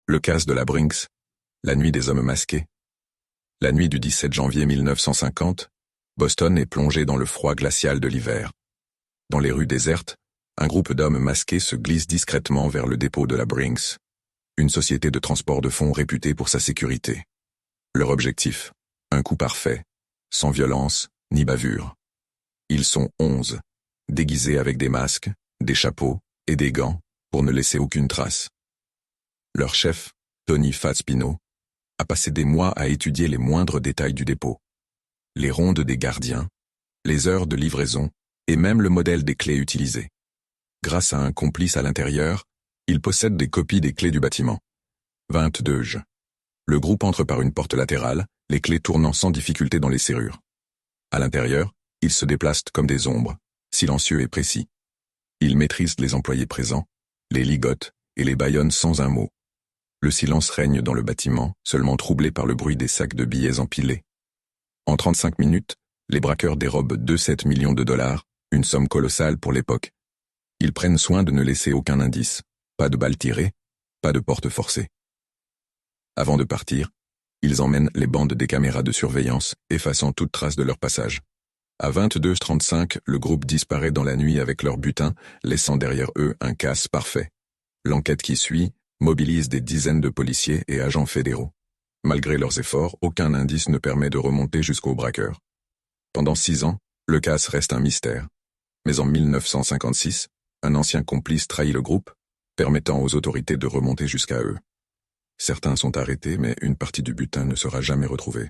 Le casse de la Brinks, la nuit des hommes masqués. La nuit du 17 janvier 1950, Boston est plongé dans le froid glacial de l'hiver. Dans les rues désertes, un groupe d'hommes masqués se glisse discrètement vers le dépôt de la Brinks, une société de transport de fonds réputée pour sa sécurité. Leur objectif, un coup parfait, sans violence ni bavure. Ils sont 11, déguisés avec des masques, des chapeaux et des gants, pour ne laisser aucune trace. Leur chef, Tony Fazpino, a passé des mois à étudier les moindres détails du dépôt. Les rondes des gardiens, les heures de livraison et même le modèle des clés utilisées. Grâce à un complice à l'intérieur, il possède des copies des clés du bâtiment. 22 juin. Le groupe entre par une porte latérale, les clés tournant sans difficulté dans les serrures. À l'intérieur, ils se déplacent comme des ombres, silencieux et précis. Ils maîtrisent les employés présents, les ligotent et les bâillonnent sans un mot. Le silence règne dans le bâtiment, seulement troublé par le bruit des sacs de billets empilés. En 35 minutes, les braqueurs dérobent 2,7 millions de dollars, une somme colossale pour l'époque. Ils prennent soin de ne laisser aucun indice, pas de balles tirées, pas de porte forcée. Avant de partir, ils emmènent les bandes des caméras de surveillance, effaçant toute trace de leur passage. À 22h35, le groupe disparaît dans la nuit avec leur butin, laissant derrière eux un casse parfait. L'enquête qui suit mobilise des dizaines de policiers et agents fédéraux. Malgré leurs efforts, aucun indice ne permet de remonter jusqu'aux braqueurs. Pendant 6 ans, le casse reste un mystère. Mais en 1956, un ancien complice trahit le groupe, permettant aux autorités de remonter jusqu'à eux. Certains sont arrêtés, mais une partie du butin ne sera jamais retrouvée.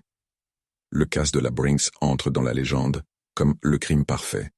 Le casse de la Brinks entre dans la légende comme le crime parfait.